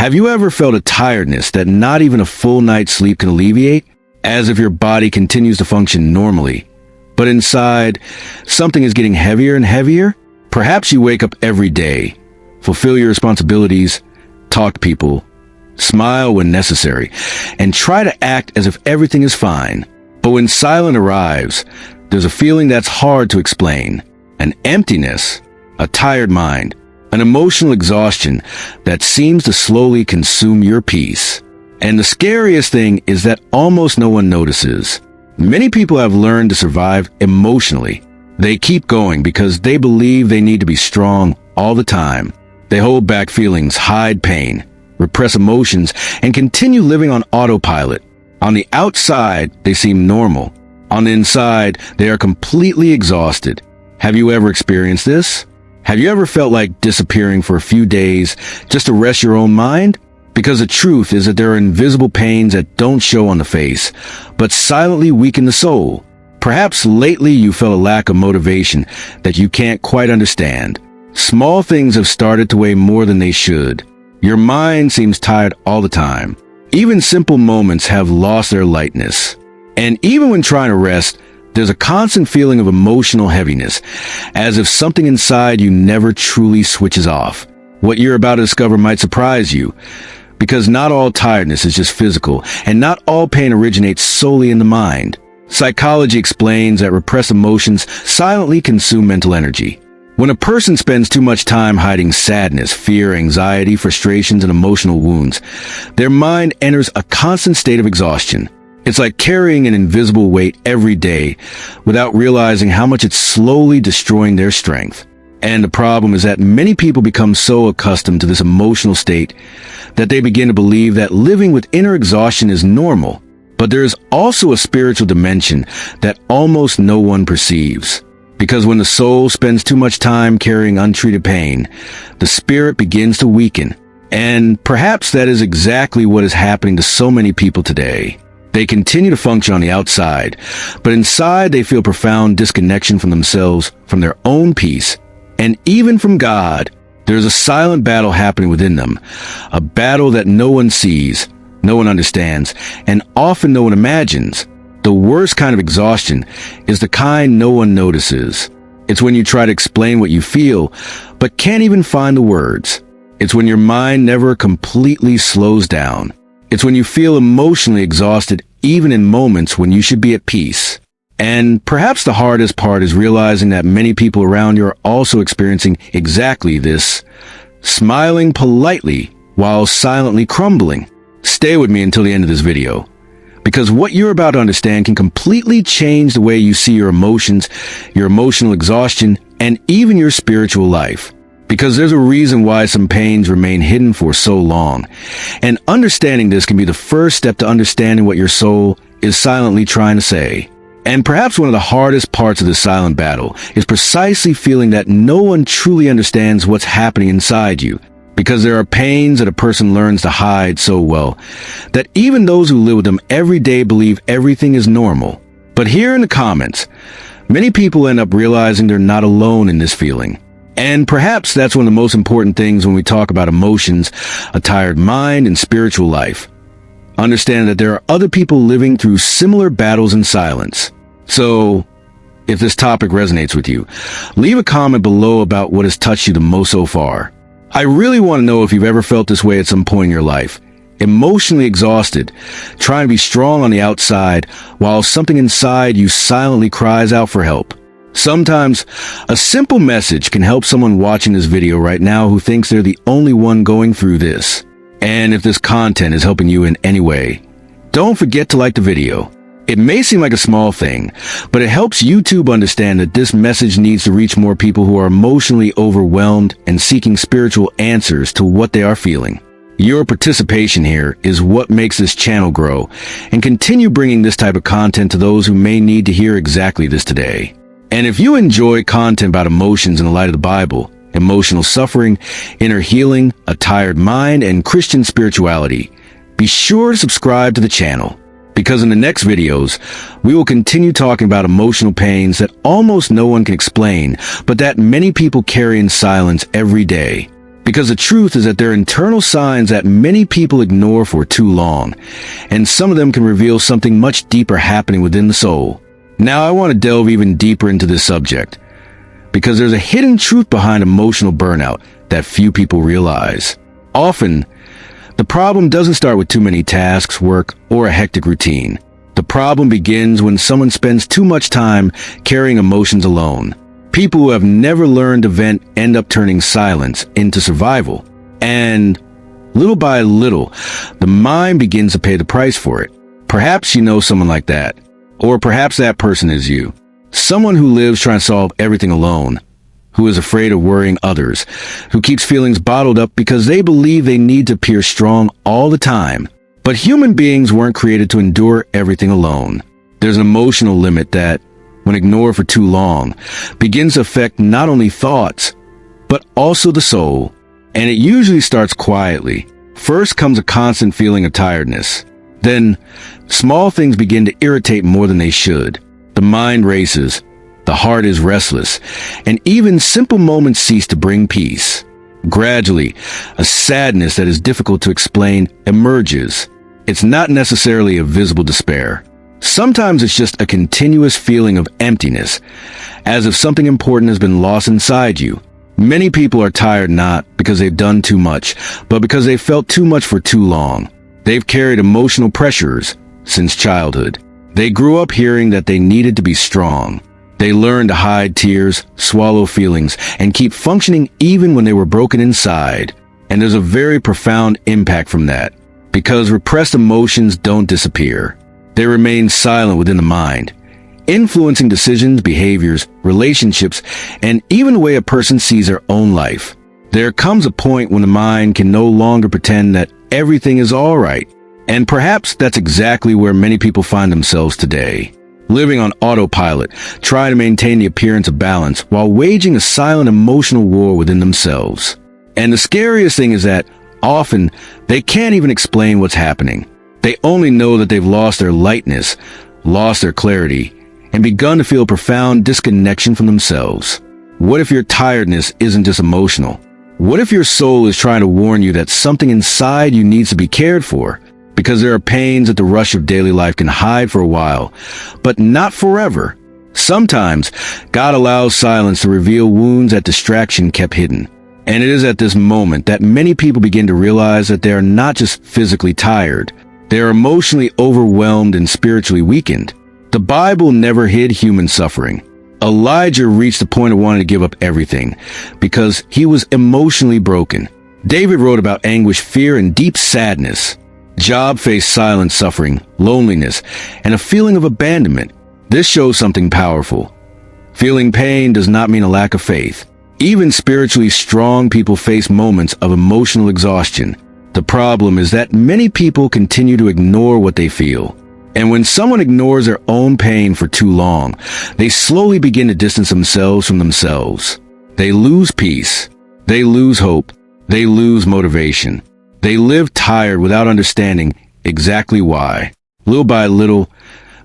Have you ever felt a tiredness that not even a full night's sleep can alleviate? As if your body continues to function normally, but inside, something is getting heavier and heavier? Perhaps you wake up every day, fulfill your responsibilities, talk to people, smile when necessary, and try to act as if everything is fine. But when silence arrives, there's a feeling that's hard to explain. An emptiness, a tired mind, an emotional exhaustion that seems to slowly consume your peace. And the scariest thing is that almost no one notices. Many people have learned to survive emotionally. They keep going because they believe they need to be strong all the time. They hold back feelings, hide pain, repress emotions, and continue living on autopilot. On the outside, they seem normal. On the inside, they are completely exhausted. Have you ever experienced this? Have you ever felt like disappearing for a few days just to rest your own mind? Because the truth is that there are invisible pains that don't show on the face, but silently weaken the soul. Perhaps lately you felt a lack of motivation that you can't quite understand. Small things have started to weigh more than they should. Your mind seems tired all the time. Even simple moments have lost their lightness. And even when trying to rest, there's a constant feeling of emotional heaviness, as if something inside you never truly switches off. What you're about to discover might surprise you, because not all tiredness is just physical, and not all pain originates solely in the mind. Psychology explains that repressed emotions silently consume mental energy. When a person spends too much time hiding sadness, fear, anxiety, frustrations, and emotional wounds, their mind enters a constant state of exhaustion. It's like carrying an invisible weight every day without realizing how much it's slowly destroying their strength. And the problem is that many people become so accustomed to this emotional state that they begin to believe that living with inner exhaustion is normal. But there is also a spiritual dimension that almost no one perceives. Because when the soul spends too much time carrying untreated pain, the spirit begins to weaken. And perhaps that is exactly what is happening to so many people today. They continue to function on the outside, but inside they feel profound disconnection from themselves, from their own peace, and even from God. There's a silent battle happening within them, a battle that no one sees, no one understands, and often no one imagines. The worst kind of exhaustion is the kind no one notices. It's when you try to explain what you feel, but can't even find the words. It's when your mind never completely slows down. It's when you feel emotionally exhausted, even in moments when you should be at peace. And perhaps the hardest part is realizing that many people around you are also experiencing exactly this, smiling politely while silently crumbling. Stay with me until the end of this video, because what you're about to understand can completely change the way you see your emotions, your emotional exhaustion, and even your spiritual life. Because there's a reason why some pains remain hidden for so long. And understanding this can be the first step to understanding what your soul is silently trying to say. And perhaps one of the hardest parts of this silent battle is precisely feeling that no one truly understands what's happening inside you. Because there are pains that a person learns to hide so well that even those who live with them every day believe everything is normal. But here in the comments, many people end up realizing they're not alone in this feeling. And perhaps that's one of the most important things when we talk about emotions, a tired mind, and spiritual life. Understand that there are other people living through similar battles in silence. So, if this topic resonates with you, leave a comment below about what has touched you the most so far. I really want to know if you've ever felt this way at some point in your life. Emotionally exhausted, trying to be strong on the outside, while something inside you silently cries out for help. Sometimes, a simple message can help someone watching this video right now who thinks they're the only one going through this. And if this content is helping you in any way, don't forget to like the video. It may seem like a small thing, but it helps YouTube understand that this message needs to reach more people who are emotionally overwhelmed and seeking spiritual answers to what they are feeling. Your participation here is what makes this channel grow and continue bringing this type of content to those who may need to hear exactly this today. And if you enjoy content about emotions in the light of the Bible, emotional suffering, inner healing, a tired mind, and Christian spirituality, be sure to subscribe to the channel. Because in the next videos, we will continue talking about emotional pains that almost no one can explain, but that many people carry in silence every day. Because the truth is that there are internal signs that many people ignore for too long, and some of them can reveal something much deeper happening within the soul. Now I want to delve even deeper into this subject, because there's a hidden truth behind emotional burnout that few people realize. Often, the problem doesn't start with too many tasks, work, or a hectic routine. The problem begins when someone spends too much time carrying emotions alone. People who have never learned to vent end up turning silence into survival. And little by little, the mind begins to pay the price for it. Perhaps you know someone like that. Or perhaps that person is you. Someone who lives trying to solve everything alone. Who is afraid of worrying others. Who keeps feelings bottled up because they believe they need to appear strong all the time. But human beings weren't created to endure everything alone. There's an emotional limit that, when ignored for too long, begins to affect not only thoughts, but also the soul. And it usually starts quietly. First comes a constant feeling of tiredness. Then, small things begin to irritate more than they should. The mind races, the heart is restless, and even simple moments cease to bring peace. Gradually, a sadness that is difficult to explain emerges. It's not necessarily a visible despair. Sometimes it's just a continuous feeling of emptiness, as if something important has been lost inside you. Many people are tired not because they've done too much, but because they've felt too much for too long. They've carried emotional pressures since childhood. They grew up hearing that they needed to be strong. They learned to hide tears, swallow feelings, and keep functioning even when they were broken inside. And there's a very profound impact from that, because repressed emotions don't disappear. They remain silent within the mind, influencing decisions, behaviors, relationships, and even the way a person sees their own life. There comes a point when the mind can no longer pretend that everything is all right. And perhaps that's exactly where many people find themselves today. Living on autopilot, trying to maintain the appearance of balance while waging a silent emotional war within themselves. And the scariest thing is that often they can't even explain what's happening. They only know that they've lost their lightness, lost their clarity, and begun to feel profound disconnection from themselves. What if your tiredness isn't just emotional? What if your soul is trying to warn you that something inside you needs to be cared for? Because there are pains that the rush of daily life can hide for a while, but not forever. Sometimes, God allows silence to reveal wounds that distraction kept hidden. And it is at this moment that many people begin to realize that they are not just physically tired. They are emotionally overwhelmed and spiritually weakened. The Bible never hid human suffering. Elijah reached the point of wanting to give up everything because he was emotionally broken. David wrote about anguish, fear, and deep sadness. Job faced silent suffering, loneliness, and a feeling of abandonment. This shows something powerful. Feeling pain does not mean a lack of faith. Even spiritually strong people face moments of emotional exhaustion. The problem is that many people continue to ignore what they feel. And when someone ignores their own pain for too long, they slowly begin to distance themselves from themselves. They lose peace. They lose hope. They lose motivation. They live tired without understanding exactly why. Little by little,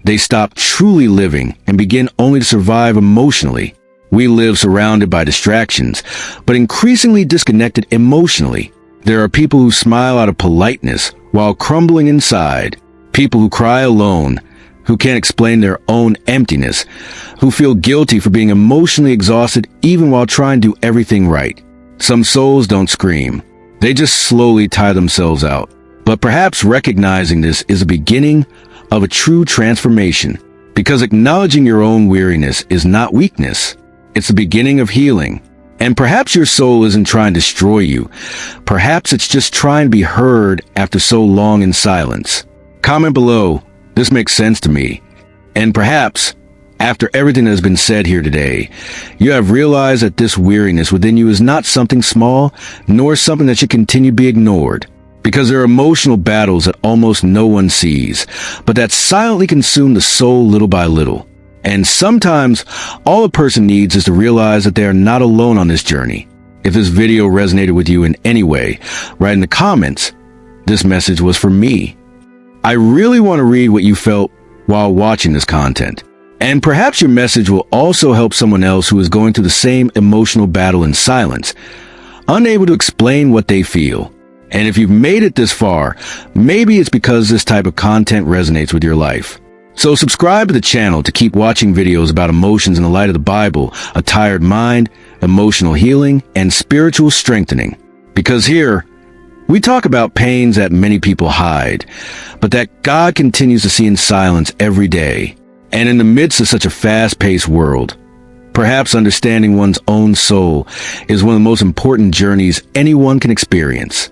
they stop truly living and begin only to survive emotionally. We live surrounded by distractions, but increasingly disconnected emotionally. There are people who smile out of politeness while crumbling inside. People who cry alone, who can't explain their own emptiness, who feel guilty for being emotionally exhausted even while trying to do everything right. Some souls don't scream. They just slowly tire themselves out. But perhaps recognizing this is the beginning of a true transformation, because acknowledging your own weariness is not weakness. It's the beginning of healing. And perhaps your soul isn't trying to destroy you. Perhaps it's just trying to be heard after so long in silence. Comment below, this makes sense to me. And perhaps, after everything that has been said here today, you have realized that this weariness within you is not something small, nor something that should continue to be ignored. Because there are emotional battles that almost no one sees, but that silently consume the soul little by little. And sometimes, all a person needs is to realize that they are not alone on this journey. If this video resonated with you in any way, write in the comments, "This message was for me." I really want to read what you felt while watching this content. And perhaps your message will also help someone else who is going through the same emotional battle in silence. unable to explain what they feel. And if you've made it this far, maybe it's because this type of content resonates with your life. So subscribe to the channel to keep watching videos about emotions in the light of the Bible, a tired mind, emotional healing, and spiritual strengthening. Because here, we talk about pains that many people hide, but that God continues to see in silence every day. And in the midst of such a fast-paced world, perhaps understanding one's own soul is one of the most important journeys anyone can experience.